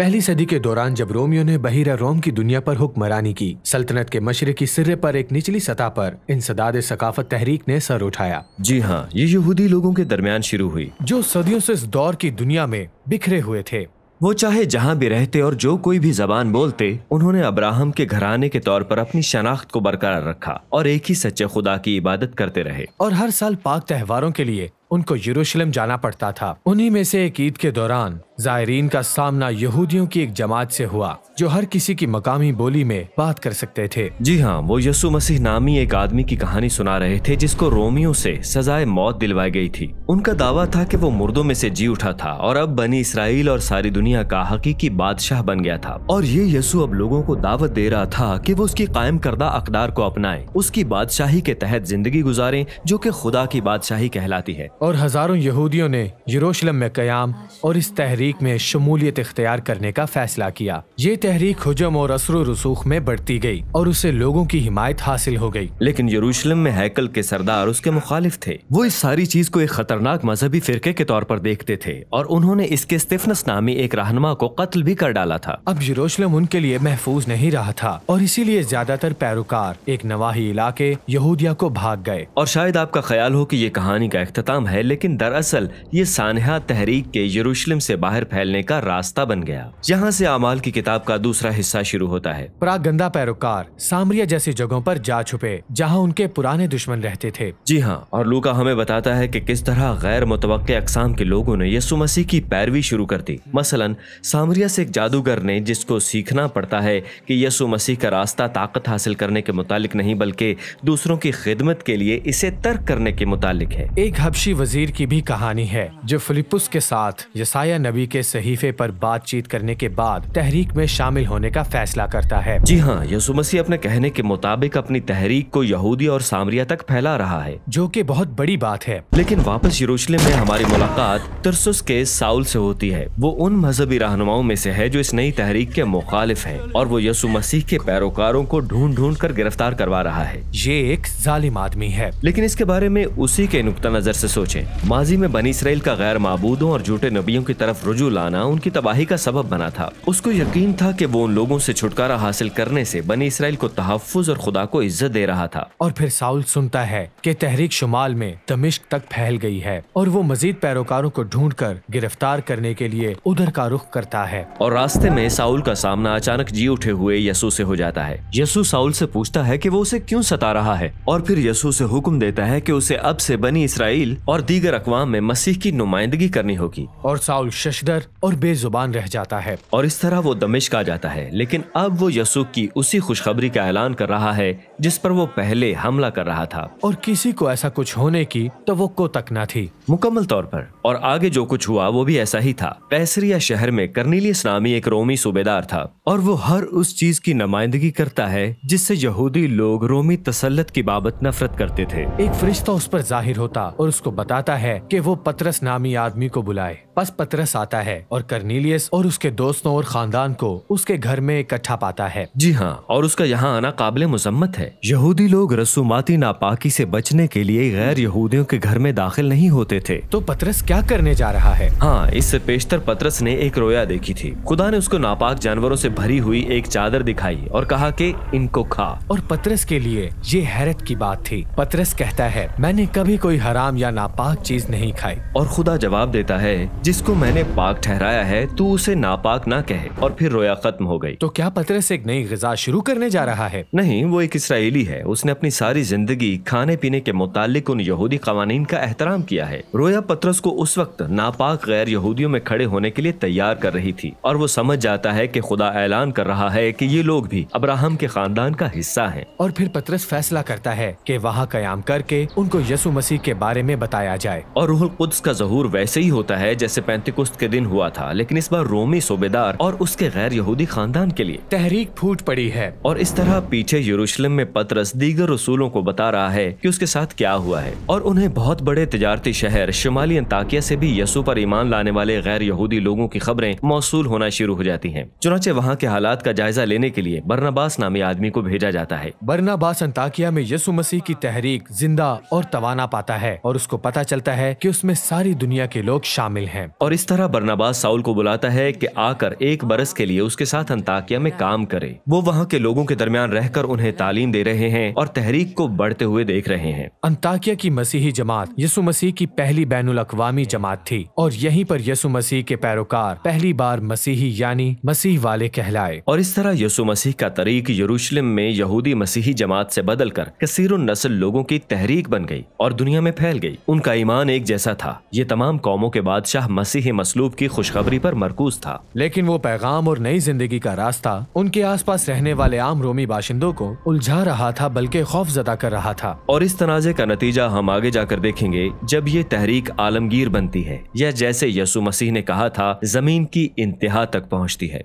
पहली सदी के दौरान जब रोमियो ने बहिरा रोम की दुनिया पर हुक्मरानी की, सल्तनत के मशरिकी सिरे पर एक निचली सतह पर इंसदाद सकाफत तहरीक ने सर उठाया। जी हाँ, ये यहूदी लोगों के दरमियान शुरू हुई जो सदियों से इस दौर की दुनिया में बिखरे हुए थे। वो चाहे जहाँ भी रहते और जो कोई भी जबान बोलते, उन्होंने अब्राहम के घराने के तौर पर अपनी शनाख्त को बरकरार रखा और एक ही सच्चे खुदा की इबादत करते रहे। और हर साल पाक त्योहारों के लिए उनको यरूशलेम जाना पड़ता था। उन्हीं में से एक ईद के दौरान जायरीन का सामना यहूदियों की एक जमात से हुआ जो हर किसी की मकामी बोली में बात कर सकते थे। जी हाँ, वो यसु मसीह नामी एक आदमी की कहानी सुना रहे थे जिसको रोमियों से सजाए मौत दिलवाई गई थी। उनका दावा था कि वो मुर्दों में से जी उठा था और अब बनी इसराइल और सारी दुनिया का हकीकी बादशाह बन गया था। और ये यसु अब लोगों को दावत दे रहा था कि वो उसकी कायम करदा अकदार को अपनाएं, उसकी बादशाही के तहत जिंदगी गुजारें जो कि खुदा की बादशाही कहलाती है। और हजारों यहूदियों ने यरूशलेम में कयाम और इस तहरीक में शमूलियत इख्तियार करने का फैसला किया। ये तहरीक हुजम और असर रसूख में बढ़ती गई और उससे लोगों की हिमायत हासिल हो गई। लेकिन यरूशलेम में हैकल के सरदार उसके मुखालिफ थे। वो इस सारी चीज को एक खतरनाक मजहबी फिरके के तौर पर देखते थे और उन्होंने इसके स्तिफनस नामी एक रहनुमा को कत्ल भी कर डाला था। अब यरूशलेम उनके लिए महफूज नहीं रहा था और इसीलिए ज्यादातर पैरोकार एक नवाही इलाके यहूदिया को भाग गए। और शायद आपका ख्याल हो कि ये कहानी का इख्तिताम है, लेकिन दरअसल ये सानहा तहरीक के यरूशलेम से बाहर फैलने का रास्ता बन गया। यहाँ से आमाल की किताब का दूसरा हिस्सा शुरू होता है। प्रागंदा पैरोकार सामरिया जैसी जगहों पर जा छुपे जहाँ उनके पुराने दुश्मन रहते थे। जी हाँ, और लूका हमें बताता है कि किस तरह गैर मुतवक्के अक़साम के लोगों ने यसु मसीह की पैरवी शुरू कर दी। मसलन सामरिया से एक जादूगर ने, जिसको सीखना पड़ता है कि यसु मसीह का रास्ता ताकत हासिल करने के मुतालिक नहीं बल्कि दूसरों की खिदमत के लिए इसे तर्क करने के मुतालिक है। एक हबशी वजीर की भी कहानी है जो फिलिपुस के साथ यसाया नबी के सहीफे पर बातचीत करने के बाद तहरीक में शामिल होने का फैसला करता है। जी हाँ, यसु मसीह अपने कहने के मुताबिक अपनी तहरीक को यहूदी और सामरिया तक फैला रहा है, जो कि बहुत बड़ी बात है। लेकिन वापस यरूशलेम में हमारी मुलाकात तरसुस के साउल से होती है। वो उन मजहबी रहनुमाओं में से है जो इस नई तहरीक के मुखालिफ है और वो यसु मसीह के पैरोकारों को ढूंढ ढूंढ कर गिरफ्तार करवा रहा है। ये एक जालिम आदमी है। लेकिन इसके बारे में उसी के नुक्ता नजर से सोचें। माजी में बनी इसराइल का गैर माबूदों और झूठे नबियों की तरफ रुजू लाना उनकी तबाही का सबब बना था। उसको यकीन था कि वो उन लोगों से छुटकारा हासिल करने से बनी इसराइल को तहफ्फुज और खुदा को इज्जत दे रहा था। और फिर साउल सुनता है कि तहरीक शुमाल में दमिश्क तक फैल गई है और वो मजीद पैरोकारों को ढूंढकर गिरफ्तार करने के लिए उधर का रुख करता है। और रास्ते में साउल का सामना अचानक जी उठे हुए यसू से हो जाता है। यसू साउल से पूछता है कि वो उसे क्यों सता रहा है और फिर यसू से हुक्म देता है कि उसे अब से बनी इसराइल और दीगर अक़वाम में मसीह की नुमाइंदगी करनी होगी। और साउल शशदर और बेजुबान रह जाता है और इस तरह वो दमिश्क आ जाता है। लेकिन अब वो यसू की उसी खुशखबरी का ऐलान कर रहा है जिस पर वो पहले हमला कर रहा था। और किसी को ऐसा कुछ होने की तवक्को तक न थी मुकम्मल तौर पर। और आगे जो कुछ हुआ वो भी ऐसा ही था। कैसरिया शहर में कर्नेलियस नामी एक रोमी सूबेदार था और वो हर उस चीज की नुमाइंदगी करता है जिससे यहूदी लोग रोमी तसल्लत की बाबत नफरत करते थे। एक फरिश्ता उस पर जाहिर होता और उसको बताता है कि वो पतरस नामी आदमी को बुलाए। बस पतरस आता है और कर्नेलियस और उसके दोस्तों और खानदान को उसके घर में इकट्ठा पाता है। जी हाँ, और उसका यहाँ आना काबिल मुजम्मत है। यहूदी लोग रसूमाती नापाकी से बचने के लिए गैर यहूदियों के घर में दाखिल नहीं होते थे। तो पतरस क्या करने जा रहा है? हाँ, इससे पेशतर पतरस ने एक रोया देखी थी। खुदा ने उसको नापाक जानवरों से भरी हुई एक चादर दिखाई और कहा कि इनको खा। और पतरस के लिए ये हैरत की बात थी। पतरस कहता है, मैंने कभी कोई हराम या नापाक चीज नहीं खाई। और खुदा जवाब देता है, जिसको मैंने पाक ठहराया है तू उसे नापाक ना कहे। और फिर रोया खत्म हो गई। तो क्या पतरस एक नई ग़िज़ा शुरू करने जा रहा है? नहीं, वो एक इसराइली है। उसने अपनी सारी जिंदगी खाने पीने के मुतालिक उन यहूदी कवानीन का एहतराम किया है। रोया पतरस को उस वक्त नापाक गैर यहूदियों में खड़े होने के लिए तैयार कर रही थी और वो समझ जाता है कि खुदा ऐलान कर रहा है कि ये लोग भी अब्राहम के खानदान का हिस्सा हैं। और फिर पतरस फैसला करता है कि वहाँ कयाम करके उनको यसु मसीह के बारे में बताया जाए। और रूहुल कुद्स का ज़हूर वैसे ही होता है जैसे पेंतिकुस्त के दिन हुआ था, लेकिन इस बार रोमी सूबेदार और उसके गैर यहूदी खानदान के लिए। तहरीक फूट पड़ी है और इस तरह पीछे यरूशलेम में पतरस दीगर रसूलों को बता रहा है कि उसके साथ क्या हुआ है। और उन्हें बहुत बड़े तिजारती शहर शुमाली अंताकिया से भी यसु पर ईमान लाने वाले गैर यहूदी लोगों की खबरें मौसूल होना शुरू हो जाती हैं। चुनाचे वहाँ के हालात का जायजा लेने के लिए बरनबास नामी आदमी को भेजा जाता है। बरनबास अंताकिया में यसु मसीह की तहरीक जिंदा और तवाना पाता है और उसको पता चलता है कि उसमें सारी दुनिया के लोग शामिल हैं। और इस तरह बरनबास साउल को बुलाता है कि आकर 1 बरस के लिए उसके साथ अंताकिया में काम करे। वो वहाँ के लोगों के दरमियान रहकर उन्हें तालीम दे रहे हैं और तहरीक को बढ़ते हुए देख रहे हैं। अंताकिया की मसीही जमात यसु मसीह की पहली बैनुल अक़वामी जमात थी और यहीं पर यसु मसीह के पैरोकार पहली बार मसीही यानी मसीह वाले कहलाए। और इस तरह यसु मसीह का तरीक यरूशलेम में यहूदी मसीही जमात से बदलकर कसीरुन नस्ल लोगों की तहरीक बन गई और दुनिया में फैल गई। उनका ईमान एक जैसा था। ये तमाम कौमों के बादशाह मसीह मसलूब की खुशखबरी पर मरकूज था। लेकिन वो पैगाम और नई जिंदगी का रास्ता उनके आसपास रहने वाले आम रोमी बाशिंदों को उलझा रहा था, बल्कि खौफजदा कर रहा था। और इस तनाजे का नतीजा हम आगे जाकर देखेंगे जब ये तहरीक आलमगीर बनती है या जैसे यसु मसीह ने कहा था जमीन की इंतहा तक पहुँचती है।